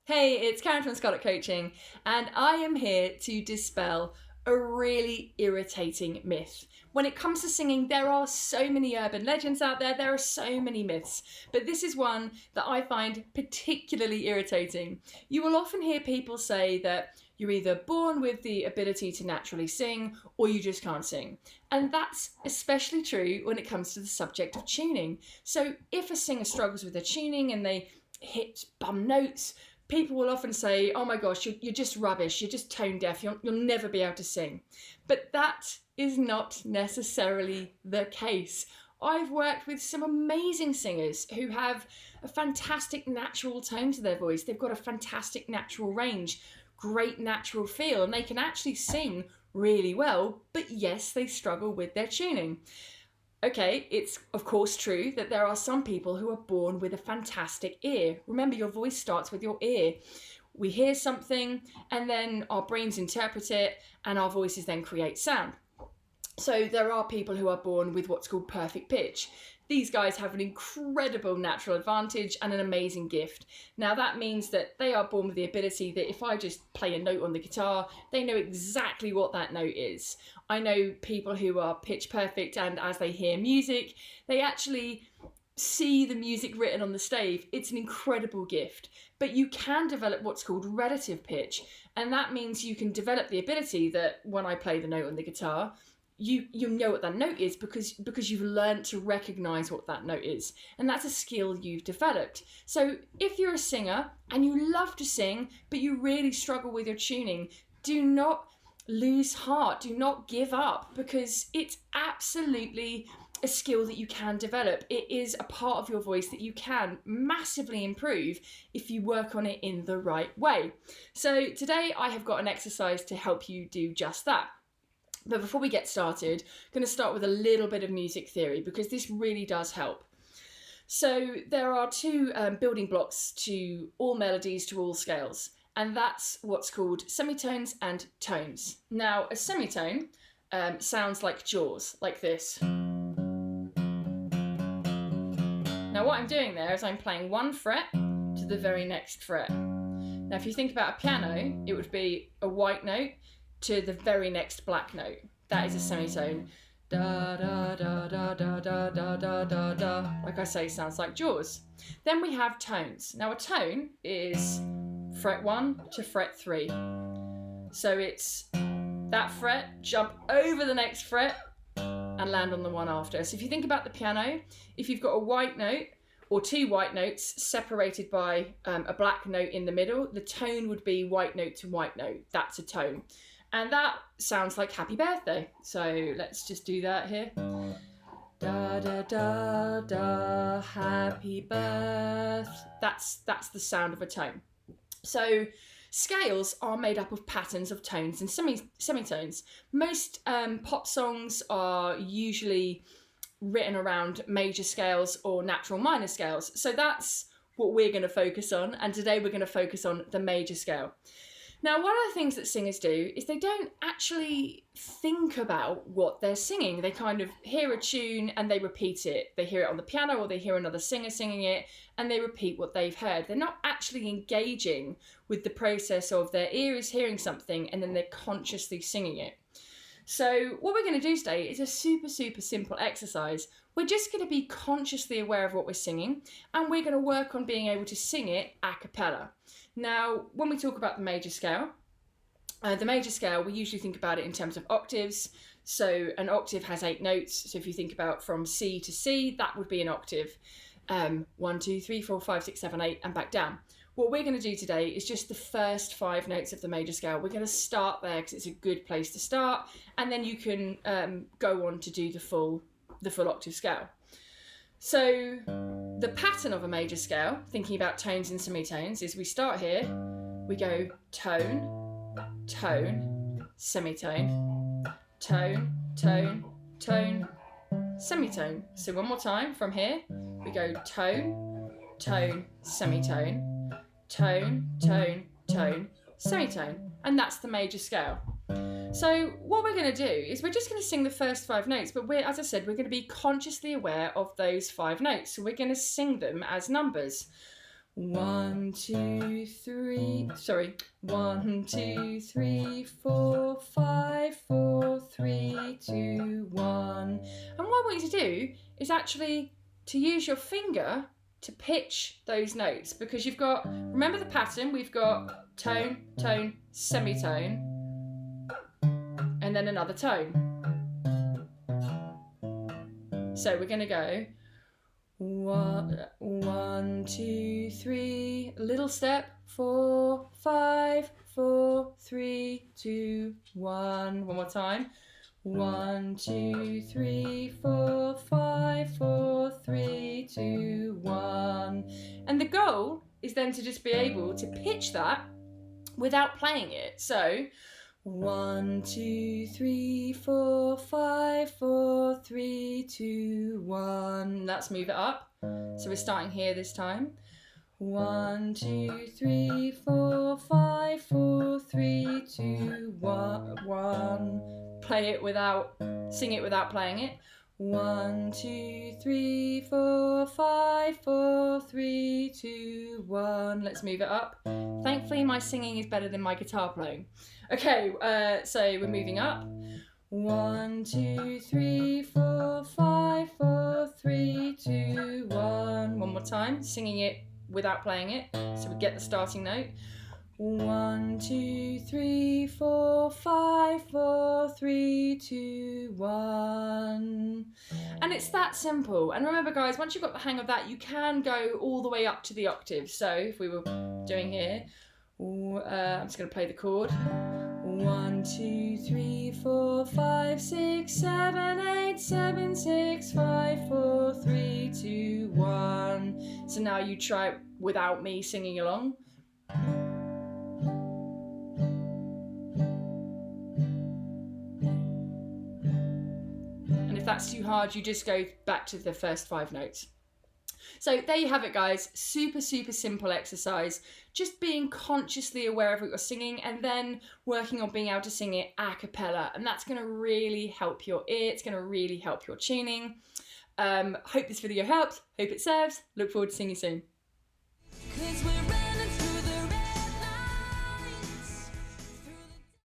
Hey, it's Karen from Scarlet Coaching, and I am here to dispel a really irritating myth. When it comes to singing, there are so many urban legends out there are so many myths, but this is one that I find particularly irritating. You will often hear people say that you're either born with the ability to naturally sing or you just can't sing. And that's especially true when it comes to the subject of tuning. So if a singer struggles with their tuning and they hit bum notes, people will often say, oh my gosh, you're just rubbish, you're just tone deaf, you'll never be able to sing. But that is not necessarily the case. I've worked with some amazing singers who have a fantastic natural tone to their voice. They've got a fantastic natural range, great natural feel, and they can actually sing really well, but yes, they struggle with their tuning. Okay, it's of course true that there are some people who are born with a fantastic ear. Remember, your voice starts with your ear. We hear something and then our brains interpret it and our voices then create sound. So there are people who are born with what's called perfect pitch. These guys have an incredible natural advantage and an amazing gift. Now that means that they are born with the ability that if I just play a note on the guitar, they know exactly what that note is. I know people who are pitch perfect, and as they hear music, they actually see the music written on the stave. It's an incredible gift. But you can develop what's called relative pitch, and that means you can develop the ability that when I play the note on the guitar, you know what that note is because you've learned to recognize what that note is, and that's a skill you've developed. So if you're a singer and you love to sing but you really struggle with your tuning, do not lose heart, do not give up, because it's absolutely a skill that you can develop. It is a part of your voice that you can massively improve if you work on it in the right way. So today I have got an exercise to help you do just that. But before we get started, I'm going to start with a little bit of music theory because this really does help. So there are two building blocks to all melodies, to all scales, and that's what's called semitones and tones. Now, a semitone sounds like Jaws, like this. Now, what I'm doing there is I'm playing one fret to the very next fret. Now, if you think about a piano, it would be a white note to the very next black note. That is a semitone. Da da da da da da da da da da. Like I say, sounds like Jaws. Then we have tones. Now a tone is fret 1 to fret 3. So it's that fret, jump over the next fret and land on the one after. So if you think about the piano, if you've got a white note or two white notes separated by a black note in the middle, the tone would be white note to white note. That's a tone. And that sounds like happy birthday. So let's just do that here. Da da da da, happy birth. That's the sound of a tone. So scales are made up of patterns of tones and semitones. Most pop songs are usually written around major scales or natural minor scales. So that's what we're going to focus on. And today we're going to focus on the major scale. Now, one of the things that singers do is they don't actually think about what they're singing. They kind of hear a tune and they repeat it. They hear it on the piano or they hear another singer singing it and they repeat what they've heard. They're not actually engaging with the process of their ear is hearing something and then they're consciously singing it. So what we're going to do today is a super simple exercise. We're just going to be consciously aware of what we're singing and we're going to work on being able to sing it a cappella. Now, when we talk about the major scale, we usually think about it in terms of octaves. So an octave has 8 notes. So if you think about from C to C, that would be an octave. 1, 2, 3, 4, 5, 6, 7, 8, and back down. What we're going to do today is just the first 5 notes of the major scale. We're going to start there because it's a good place to start, and then you can go on to do the full octave scale. So the pattern of a major scale, thinking about tones and semitones, is we start here, we go tone, tone, semitone, tone, tone, tone, semitone. So one more time from here, we go tone, tone, semitone, tone, tone, tone, semitone. And that's the major scale. So what we're going to do is we're just going to sing the first 5 notes, but as I said, we're going to be consciously aware of those 5 notes. So we're going to sing them as numbers. 1, 2, 3. Sorry. 1, 2, 3, 4, 5, 4, 3, 2, 1. And what I want you to do is actually to use your finger to pitch those notes, because you've got, remember the pattern, we've got tone, tone, semitone, and then another tone. So we're going to go 1, 2, 3, little step, 4, 5, 4, 3, 2, 1. One more time. 1, 2, 3, 4, 5, 4, 3, 2, 1. And the goal is then to just be able to pitch that without playing it. So 1, 2, 3, 4, 5, 4, 3, 2, 1. Let's move it up. So we're starting here this time. 1, 2, 3, 4, 5, 4, 3, 2, 1. Play it without, sing it without playing it. 1, 2, 3, 4, 5, 4, 3, 2, 1. Let's move it up. Thankfully, my singing is better than my guitar playing. Okay, so we're moving up. 1, 2, 3, 4, 5, 4, 3, 2, 1. One more time, singing it without playing it, so we get the starting note. 1, 2, 3, 4, 5, 4, 3, 2, 1. And it's that simple. And remember, guys, once you've got the hang of that, you can go all the way up to the octave. So if we were doing here, I'm just going to play the chord. 1, 2, 3, 4, 5, 6, 7, 8, 7, 6, 5, 4, 3, 2, 1. So now you try it without me singing along. And if that's too hard, you just go back to the first 5 notes. So there you have it, guys. Super, super simple exercise. Just being consciously aware of what you're singing and then working on being able to sing it a cappella. And that's going to really help your ear. It's going to really help your tuning. Hope this video helps. Hope it serves. Look forward to seeing you soon.